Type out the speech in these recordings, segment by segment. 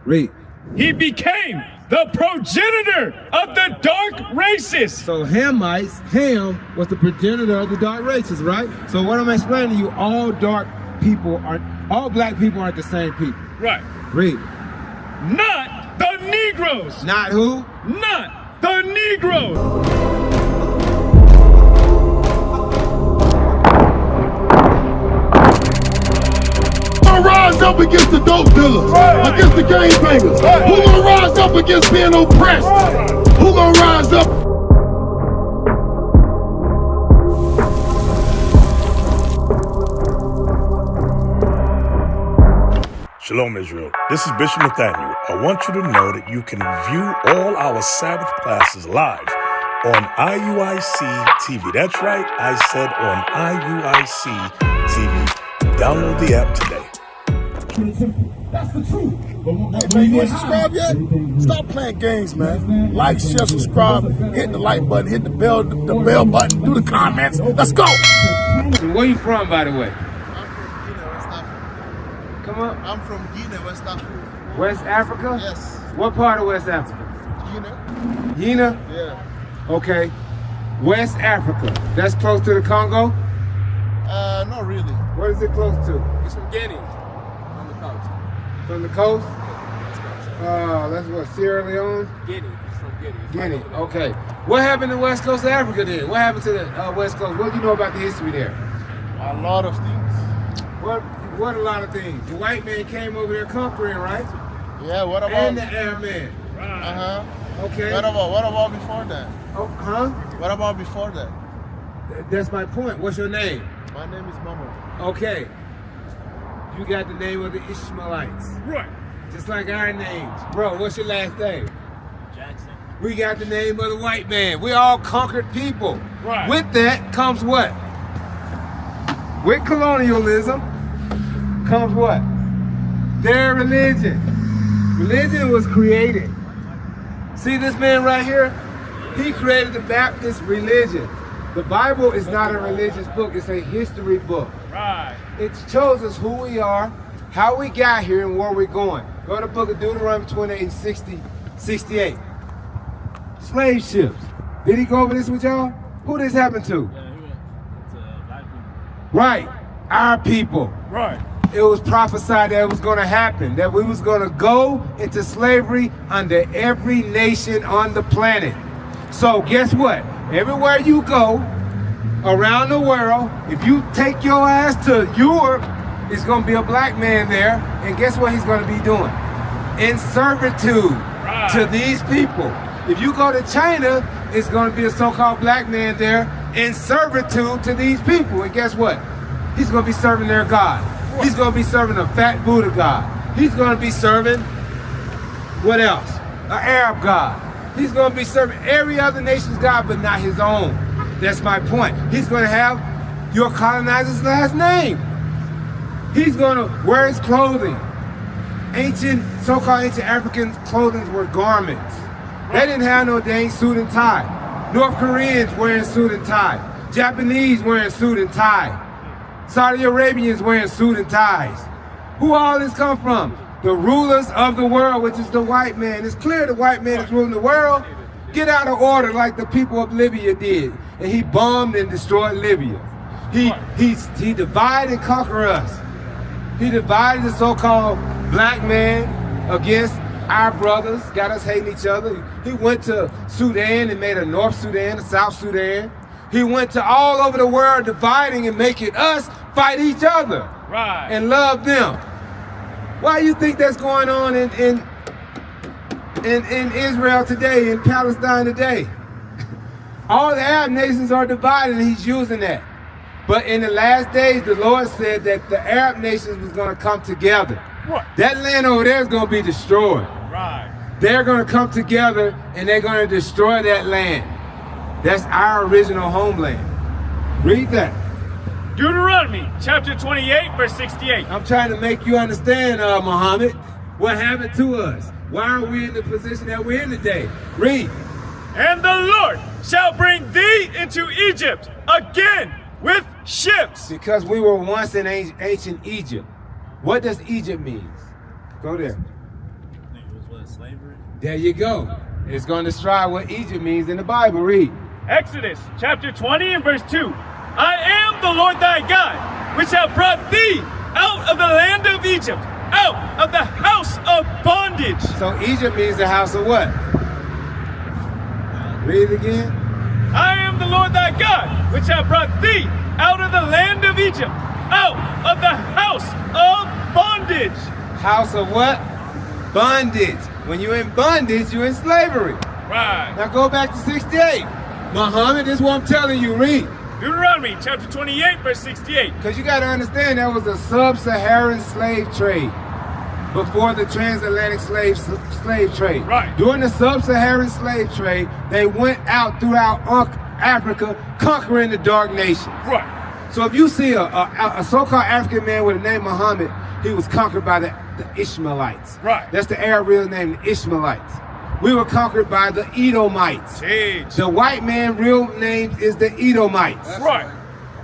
Read. He became the progenitor of the dark races. So Ham was the progenitor of the dark races, right? So what I'm explaining to you, all black people aren't the same people. Right. Read. Not the Negroes. Not who? Not the Negroes. Rise up against the dope dealers, against the gangbangers. Who gonna rise up against being oppressed? Who gonna rise up? Shalom, Israel. This is Bishop Nathaniel. I want you to know that you can view all our Sabbath classes live on IUIC TV. That's right, I said on IUIC TV. Download the app today. That's the truth. Hey man, you ain't subscribed yet? Stop playing games, man. Like, share, subscribe, hit the like button, hit the bell button, do the comments. Let's go. Where you from, by the way? I'm from Guinea, West Africa. Come on. I'm from Guinea, West Africa. West Africa? Yes. What part of West Africa? Guinea? Guinea? Yeah. Okay. West Africa. That's close to the Congo? Not really. What is it close to? It's from Guinea. On the coast. From the coast? Yeah, That's what, Sierra Leone? Guinea. It's from Guinea. It's Guinea, right over okay. What happened to the West Coast of Africa then? What happened to the West Coast? What do you know about the history there? there. A lot of things. What a lot of things? The white man came over there conquering, right? Yeah, what about? And the Arab man. Okay. What about before that? Oh, huh? What about before that? That's my point. What's your name? My name is Momo. Okay. You got the name of the Ishmaelites. Right. Just like our names. Bro, what's your last name? Jackson. We got the name of the white man. We all conquered people. Right. With that comes what? With colonialism comes what? Their religion. Religion was created. See this man right here? He created the Baptist religion. The Bible is not a religious book, it's a history book. Right. It shows us who we are, how we got here, and where we're going. Go to the book of Deuteronomy 28 and 68. Slave ships. Did he go over this with y'all? Who this happened to? Yeah, he went to black people. Right, our people. Right. It was prophesied that it was going to happen, that we was going to go into slavery under every nation on the planet. So guess what? Everywhere you go around the world, if you take your ass to Europe, it's going to be a black man there, and guess what he's going to be doing? In servitude to these people. If you go to China, it's going to be a so-called black man there in servitude to these people, and guess what? He's going to be serving their God. He's going to be serving a fat Buddha god. He's going to be serving, what else? An Arab god. He's going to be serving every other nation's god, but not his own. That's my point. He's going to have your colonizer's last name. He's going to wear his clothing. So-called ancient African clothing were garments. They didn't have no dang suit and tie. North Koreans wearing suit and tie. Japanese wearing suit and tie. Saudi Arabians wearing suit and ties. Who all this come from? The rulers of the world, which is the white man. It's clear the white man is ruling the world. Get out of order like the people of Libya did. And he bombed and destroyed Libya. He divided and conquered us. He divided the so-called black man against our brothers, got us hating each other. He went to Sudan and made a North Sudan, a South Sudan. He went to all over the world dividing and making us fight each other. Right. And love them. Why do you think that's going on in Israel today, in Palestine today? All the Arab nations are divided and he's using that. But in the last days, the Lord said that the Arab nations was going to come together. What? That land over there is going to be destroyed. Right. They're going to come together and they're going to destroy that land. That's our original homeland. Read that. Deuteronomy chapter 28, verse 68. I'm trying to make you understand, Muhammad, what happened to us. Why are we in the position that we're in today? Read. And the Lord shall bring thee into Egypt again with ships. Because we were once in ancient Egypt. What does Egypt mean? Go there. slavery. There you go. It's going to describe what Egypt means in the Bible. Read. Exodus chapter 20 and verse 2. I am the Lord thy God, which have brought thee out of the land of Egypt, out of the house of bondage. So Egypt means the house of what? Read it again. I am the Lord thy God, which have brought thee out of the land of Egypt, out of the house of bondage. House of what? Bondage. When you're in bondage, you're in slavery. Right. Now go back to 68. Muhammad, this is what I'm telling you. Read. Deuteronomy chapter 28 verse 68. Because you got to understand there was a sub-Saharan slave trade before the transatlantic slave trade. Right. During the sub-Saharan slave trade, they went out throughout Africa conquering the dark nations. Right. So if you see a so-called African man with the name Muhammad, he was conquered by the Ishmaelites. Right. That's the Arab real name, the Ishmaelites. We were conquered by the Edomites. Jeez. The white man real name is the Edomites. Right.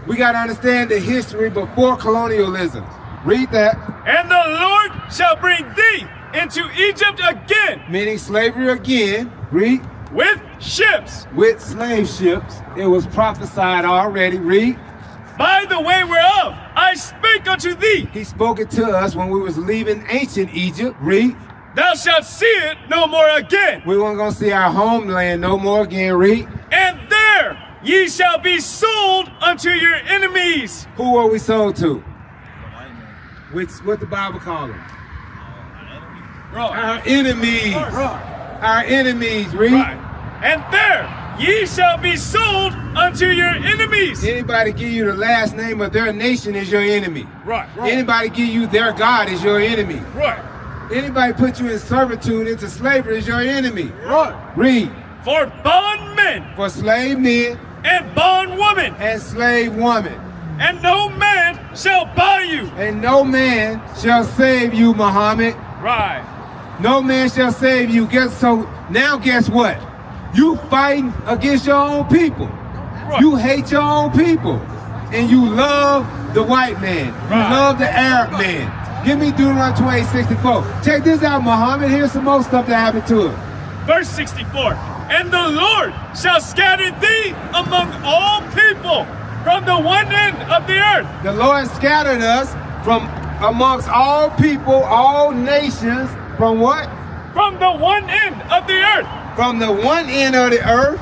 We got to understand the history before colonialism. Read that. And the Lord shall bring thee into Egypt again. Meaning slavery again. Read. With ships. With slave ships. It was prophesied already. Read. By the way whereof I spake unto thee. He spoke it to us when we was leaving ancient Egypt. Read. Thou shalt see it no more again. We weren't going to see our homeland no more again. Read. And there ye shall be sold unto your enemies. Who were we sold to? The white man. What the Bible call them? Right. Our enemies. Our enemies. Read. Right. And there ye shall be sold unto your enemies. Anybody give you the last name of their nation is your enemy. Right. Anybody give you their God is your enemy. Right. Anybody put you in servitude into slavery is your enemy. Right. Read. For bondmen For slave men and bondwomen, and slave women. and no man shall buy you. And no man shall save you, Muhammad. Right. No man shall save you. Guess what? You fighting against your own people. Right. You hate your own people. And you love the white man. You Right. love the Arab man. Give me Deuteronomy 28:64. Check this out, Muhammad. Here's some more stuff that happened to him. Verse 64. And the Lord shall scatter thee among all people from the one end of the earth. The Lord scattered us from amongst all people, all nations, from what? From the one end of the earth. From the one end of the earth,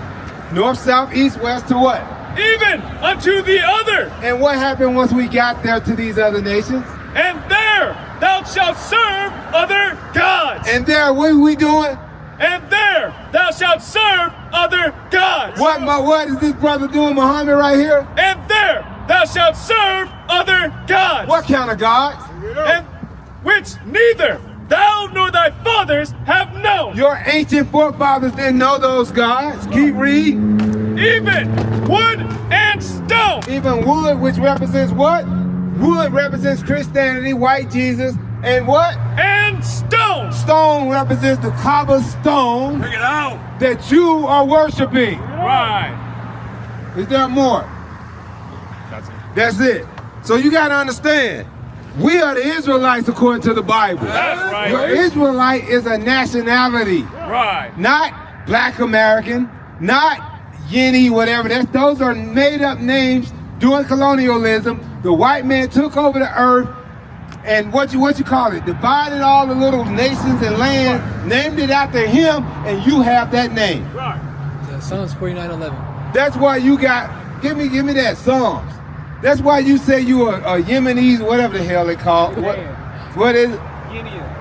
north, south, east, west, to what? Even unto the other. And what happened once we got there to these other nations? And there thou shalt serve other gods. And there, what are we doing? And there thou shalt serve other gods. What is this brother doing, Muhammad, right here? And there thou shalt serve other gods. What kind of gods? And which neither thou nor thy fathers have known. Your ancient forefathers didn't know those gods. Keep reading. Even wood and stone. Even wood, which represents what? Wood represents Christianity, white Jesus, and what? And stone. Stone represents the cobblestone Bring it out. that you are worshiping. Right. Is there more? That's it. That's it. So you got to understand, we are the Israelites according to the Bible. That's right. Your Israelite is a nationality, Right. not Black American, not Yeni, whatever. Those are made up names during colonialism. The white man took over the earth and what you call it? Divided all the little nations and land, named it after him, and you have that name. Right. Psalms 49:11. That's why you got, give me that Psalms. That's why you say you are a Yemenis, whatever the hell they call it. What is it?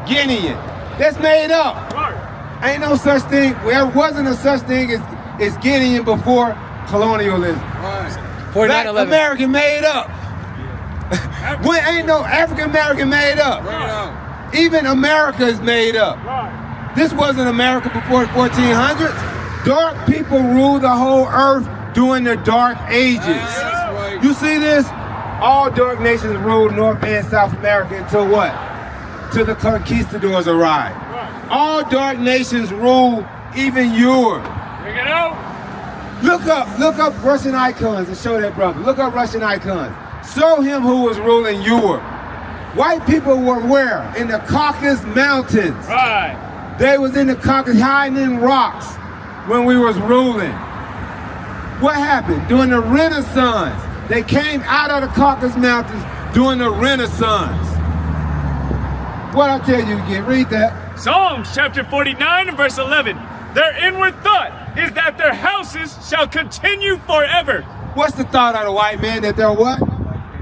Guinean. That's made up. Right. Ain't no such thing, there wasn't a such thing as Guinean before colonialism. Black 49:11. American made up. When ain't no African American made up. Even America is made up. Right. This wasn't America before the 1400s. Dark people ruled the whole earth during the dark ages. You see this? All dark nations ruled North and South America until what? Till the conquistadors arrived. Right. All dark nations ruled even Europe. Bring it out. Look up Russian icons and show that brother. Look up Russian icons. Show him who was ruling Europe. White people were where? In the Caucasus Mountains. Right. They was in the Caucasus hiding in rocks when we was ruling. What happened? During the Renaissance, they came out of the Caucasus Mountains during the Renaissance. What I tell you again, read that. Psalms chapter 49 and verse 11. Their inward thought is that their houses shall continue forever. What's the thought of the white man, that they're what?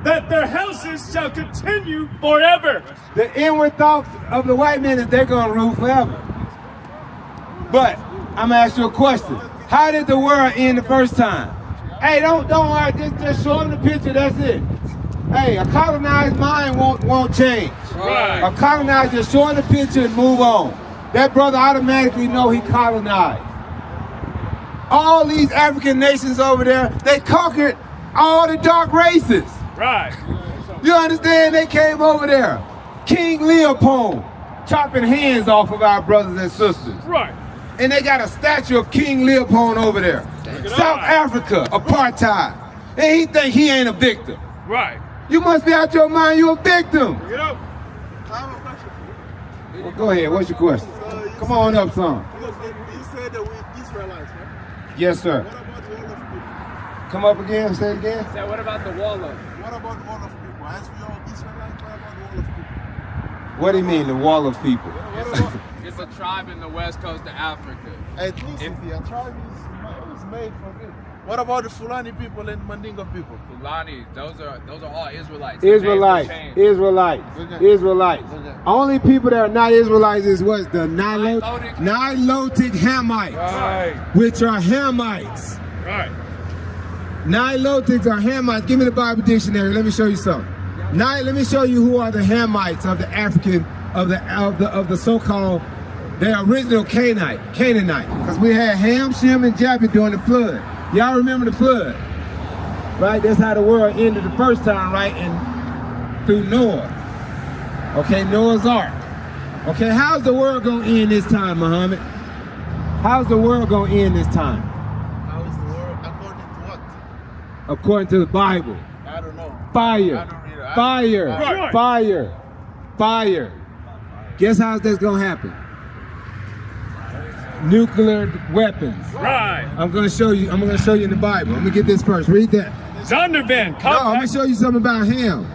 That their houses shall continue forever. The inward thought of the white man is they're gonna rule forever. But I'm gonna ask you a question. How did the world end the first time? Hey, don't worry, just show them the picture, that's it. Hey, a colonized mind won't change. Right. A colonized, just show him the picture and move on. That brother automatically know he colonized. All these African nations over there, they conquered all the dark races. Right. You understand? They came over there. King Leopold chopping hands off of our brothers and sisters. Right. And they got a statue of King Leopold over there. South Africa, apartheid. And he think he ain't a victim. Right. You must be out your mind, you a victim. Get up. I have a question for you. Well, go ahead, what's your question? Come on up, son. Because you said that we Israelites, right? Yes, sir. What about the wall of people? Come up again, say it again. So what about the wall of? What about the wall of people? As we all Israelites, what about the wall of people? What do you mean, the wall of people? What about, It's a tribe in the west coast of Africa. at least the tribe is made from it. What about the Fulani people and Mandinga people? Fulani, those are all Israelites. Israelites, The names were changed. Israelites, Okay. Israelites. Okay. Only people that are not Israelites is what? The Nilotic Nilotic. Hamites, Right. which are Hamites. Right. Nilotics are Hamites. Give me the Bible dictionary. Let me show you something. Let me show you who are the Hamites of the African, of the so-called, the original Canaanite. Because we had Ham, Shem, and Japheth during the flood. Y'all remember the flood, right? That's how the world ended the first time, right? And through Noah. Okay, Noah's Ark. Okay, how's the world gonna end this time, Muhammad? How's the world gonna end this time? How is the world according to what? According to the Bible. I don't know. Fire, I don't read it. fire, Right. fire, fire. Guess how that's gonna happen? Nuclear weapons. Right. I'm gonna show you in the Bible. Let me get this first. Read that. Zondervan, No, I'm gonna compact, show you something about him.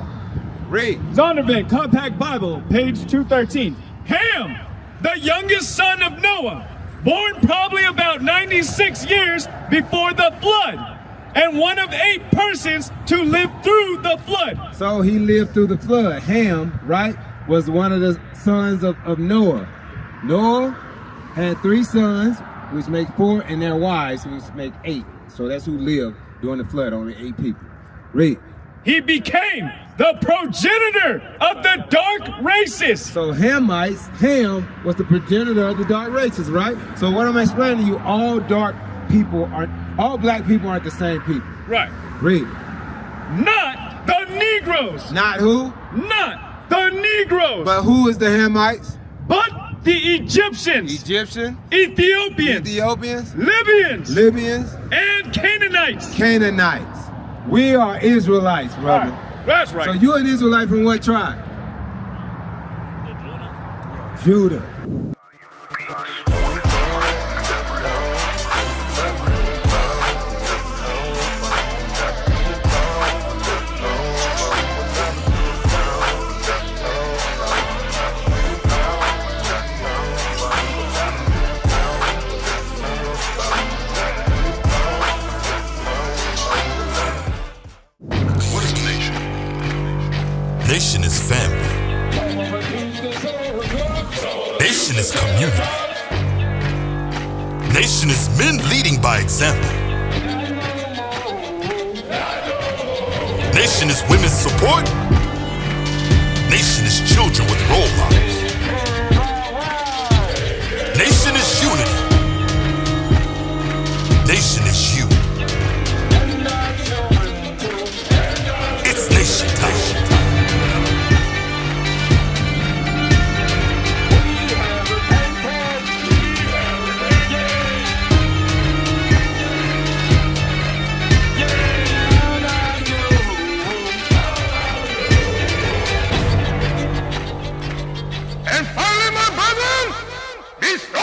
Read. Zondervan, compact Bible, page 213. Ham, the youngest son of Noah, born probably about 96 years before the flood, and one of 8 persons to live through the flood. So he lived through the flood. Ham, right, was one of the sons of Noah. Noah had 3 sons, which make 4, and their wives, which make 8. So that's who lived during the flood, only 8 people. Read. He became the progenitor of the dark races. So Ham was the progenitor of the dark races, right? So what I'm explaining to you, all black people aren't the same people. Right. Read. Not the Negroes. Not who? Not the Negroes. But who is the Hamites? But the Egyptians, Egyptian, Ethiopians, Ethiopians, Libyans, Libyans, and Canaanites. Canaanites. We are Israelites, brother. Right. That's right. So you're an Israelite from what tribe? Judah. What is a nation? Nation is family. Nation is community. Nation is men leading by example. Nation is women's support. Nation is children with role models. Nation is unity. Nation is you. It's nation time. History.